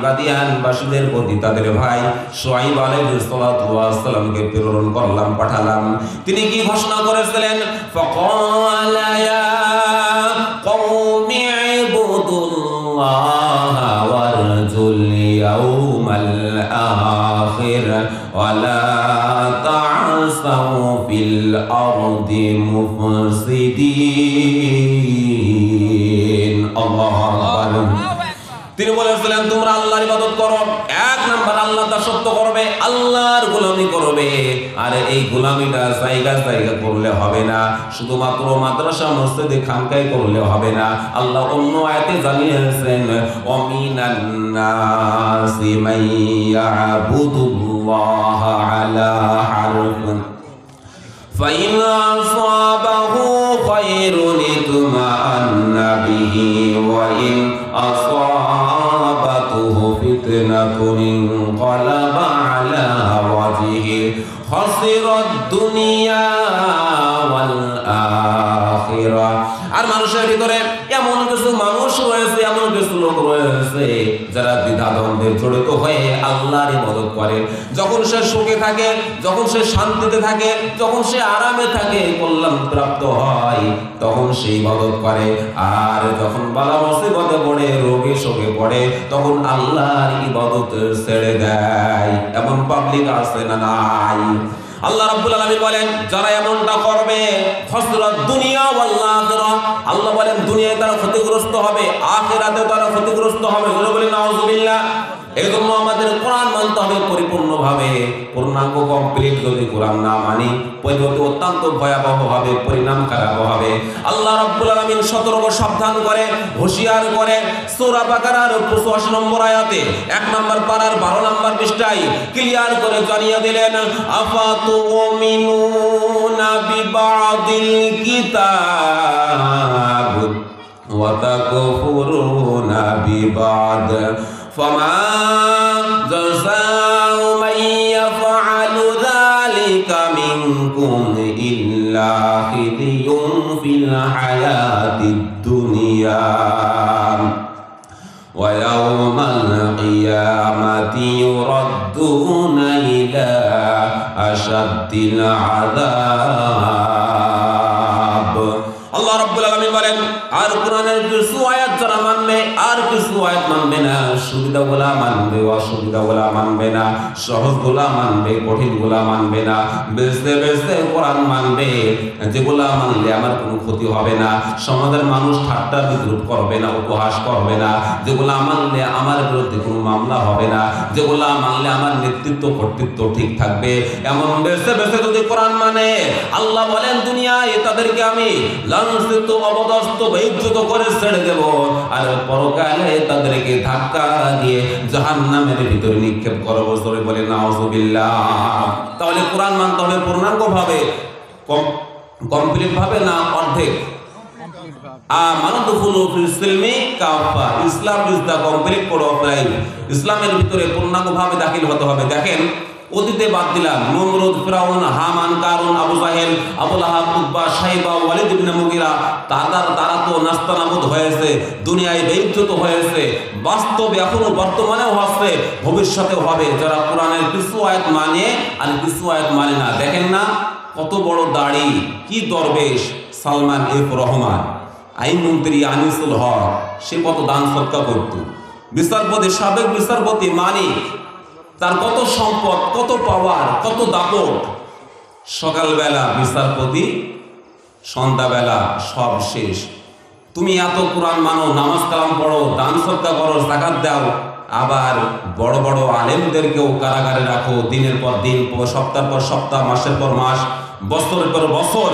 মাদিয়ানবাসীদের প্রতি তাদের ভাই শুআয়ব আলাইহিস সালাতু ওয়াস সালামকে প্রেরণ করলাম, পাঠালাম। তিনি কি ঘোষণা করেছিলেন? ফাকালা ইয়া কওমি ইবুদুল্লাহা ওয়ারজুল ইয়াউমাল আখির ওয়া লা তা'সাউ ফিল আরদি মুফসিদিন। আল্লাহু আকবার। তিনি বলেছিলেন তোমরা আল্লাহর ইবাদত করো, এক নাম্বার আল্লাহ দাসত্ব করবে, আল্লাহর গোলামি করবে। আর এই গোলামিটা জায়গা জায়গা করলে হবে না, শুধুমাত্র মাদ্রাসা মসজিদে খানকায় করলে হবে না। আল্লাহ অন্য আয়াতে জানিয়েছেন ওয়ামিনান নাসি মান ইয়াবুদুল্লাহ আলা হারফিন ফাইন আসাবাহু খায়রুন ইতমাআন্না বিহি ওয়া ইন আসাবাতুহু ফিতনাতুন ইনকালাবা আলা ওয়াজহিহি খাসিরাদ দুনিয়া ওয়াল আখিরাহ। আর মানুষের ভিতরে এমন কিছু মানুষ রয়েছে, এমন কিছু লোক রয়েছে যারা দ্বিধাদ্বন্দ্বে জড়িত হয়ে আল্লাহর ইবাদত করে। যখন সে সুখে থাকে, যখন সে শান্তিতে থাকে, যখন সে আরামে থাকে, কল্যাণ প্রাপ্ত হয়, তখন সে ইবাদত করে। আর যখন বালা মুসিবতে পড়ে, রোগে শোকে পড়ে, তখন আল্লাহর ইবাদত ছেড়ে দেয়। এমন পাবলিক আছে না নাই? আল্লাহ রাব্বুল আলামিন বলেন যারা এমনটা করবে খসরাত দুনিয়া ওয়াল আখিরাহ, আল্লাহ বলেন দুনিয়ায় তারা ক্ষতিগ্রস্ত হবে, আখিরাতে তারা ক্ষতিগ্রস্ত হবে। জোরে বলেন নাউযুবিল্লাহ। এজন্য আমাদের কোরআন মানতে হবে পরিপূর্ণভাবে, পূর্ণাঙ্গ কমপ্লিট। যদি কোরআন না মানি পরিণতি অত্যন্ত ভয়াবহ হবে, পরিণাম খারাপ হবে। আল্লাহ রাব্বুল আলামিন সতর্ক সাবধান করে, হুঁশিয়ার করে সূরা বাকারার 85 নম্বর আয়াতে 1 নম্বর পারার 12 নম্বর পৃষ্ঠায় ক্লিয়ার করে জানিয়ে দিলেন আফাতুমিনুনা বিবাদিল কিতাব ওয়া তাকফুরুনা বিবাদ ফামা জাযাউ মান ইয়াফআলু যালিকা মিনকুম ইল্লা খিzyun ফিল হায়াতিদ দুনিয়া ওয়া ইয়াওমাল কিয়ামাতি ইউরাদ্দুনা ইলা আশাদ্দিল আযাব। আল্লাহ রাব্বুল আলামিন বলেন আর কোরআনের কিছু আয়াত যারা মানবে আর কিছু আয়াত মানবে না, সুবিধাগুলা মানবে, অসুবিধাগুলা মানবে না, সহজগুলা মানবে, কঠিনগুলা মানবে না, বেঁচতে বেঁচতে কোরআন মানবে, যেগুলা মানলে আমার কোনো ক্ষতি হবে না, সমাজের মানুষ ঠাট্টা বিদ্রুপ করবে না, উপহাস করবে না, যেগুলা মানলে আমার বিরুদ্ধে কোনো মামলা হবে না, যেগুলা মানলে আমার নেতৃত্ব কর্তৃত্ব ঠিক থাকবে, এমন বেঁচতে বেঁচতে যদি কোরআন মানে, আল্লাহ বলেন দুনিয়ায় তাদেরকে আমি লাঞ্ছিত, অবদস্ত, বেইজ্জত করে ছেড়ে দেব। আর পরকালে তাদেরকে ধাক্কা দিয়ে জাহান্নামের ভিতরে নিক্ষেপ করব। জোরে বলে নাউযুবিল্লাহ। তাহলে কোরআন মানতে হবে পূর্ণাঙ্গ ভাবে, কমপ্লিট ভাবে না অর্ধেক। Islam is the complete code of life. ইসলামের ভিতরে পূর্ণাঙ্গ ভাবে দাখিল হতে হবে। দেখেন অতীতে বাদ দিলাম নমরুদ, ফিরাউন, হামান, কারুন, আবু জাহেল, আবু লাহাব, উতবা, শাইবা, ওয়ালিদ ইবনে মুগিরা, তারা তো নাস্তানাবুদ হয়েছে, দুনিয়ায় বেইজ্জত হয়েছে। বাস্তবে এখনো বর্তমানেও হচ্ছে, ভবিষ্যতেও হবে। যারা কোরআনের কিছু আয়াত মানে আর কিছু আয়াত মানে না। দেখেন না কত বড় দাড়ি, কি দরবেশ সালমান এফ রহমান, আইনমন্ত্রী আনিসুল হক, সে কত দান সৎকা করত। বিচারপতি, সাবেক বিচারপতি মানিক, তার কত সম্পদ, কত পাওয়ার, কত দাপট। সকালবেলা বিচারপতি, সন্ধ্যাবেলা সব শেষ। তুমি এত কোরআন মানো, নামাজ কালাম পড়ো, দান সৎকা করো, যাকাত দাও, আবার বড় বড় আলেমদেরকেও কারাগারে রাখো, দিনের পর দিন, সপ্তাহের পর সপ্তাহ, মাসের পর মাস, বছরের পর বছর।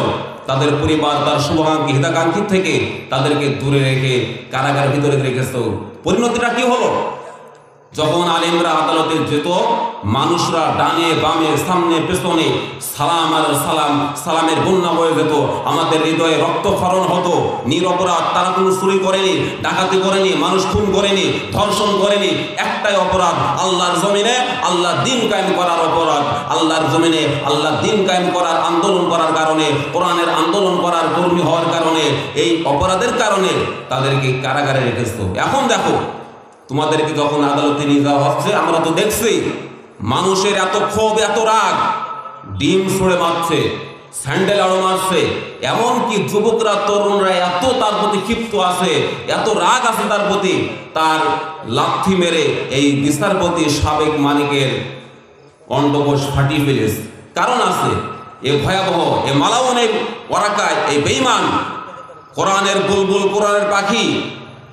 তাদের পরিবার, তার শুভাকাঙ্ক্ষী, হিতাকাঙ্ক্ষী থেকে তাদেরকে দূরে রেখে কারাগারের ভিতরে রেখেছো। পরিণতিটা কি হলো? যখন আলেমরা আদালতে যেত, মানুষরা ডানে বামে সামনে পেছনে সালাম আর সালাম, সালামের বন্যা বয়ে যেত। আমাদের হৃদয়ে রক্তক্ষরণ হতো। নিরপরাধ, তারা কোনো চুরি করেনি, ডাকাতি করেনি, মানুষ খুন করেনি, ধর্ষণ করেনি। একটাই অপরাধ, আল্লাহর জমিনে আল্লাহ দিন কায়েম করার অপরাধ। আল্লাহর জমিনে আল্লাহ দিন কায়েম করার আন্দোলন করার কারণে, কোরআনের আন্দোলন করার কর্মী হওয়ার কারণে, এই অপরাধের কারণে তাদেরকে কারাগারে রেখেছিল। এখন দেখো তোমাদেরকে যখন আদালতে নিয়ে যাওয়া হচ্ছে, আমরা তো দেখছি মানুষের এত ক্ষোভ, এত রাগ, ডিম ছুঁড়ে মারছে, স্যান্ডেল আড়ো মারছে, এমনকি যুবকরা তরুণরা এত তার প্রতি ক্ষিপ্ত আছে, এত রাগ আছে তার প্রতি, তার লাথি মেরে এই বিচারপতি সাবেক মানিকের অন্ডকোষ ফাটিয়ে ফেলেছে। কারণ আছে, এ ভয়াবহ, এ মালাউনের ওয়ারাকায়, এই বেঈমান কোরআনের বুলবুল, কোরআনের পাখি,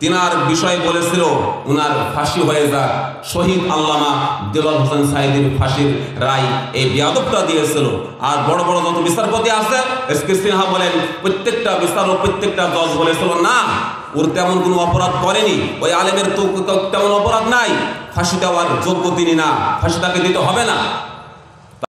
তিনার বিষয় বলেছিল উনার ফাঁসি হয়ে যাক। শহীদ আল্লামা দেলোয়ার হোসেন সাঈদীর ফাঁসির রায় এই বিয়াদবটা দিয়েছিল। আর বড় বড় যত বিচারপতি আছে, এসকে সিনহা বলেন, প্রত্যেকটা বিচারক, প্রত্যেকটা জজ বলেছিল না, ওর তেমন কোনো অপরাধ করেনি, ওই আলেমের তো তেমন অপরাধ নাই, ফাঁসি দেওয়ার যোগ্য তিনি না, ফাঁসি তাকে দিতে হবে না।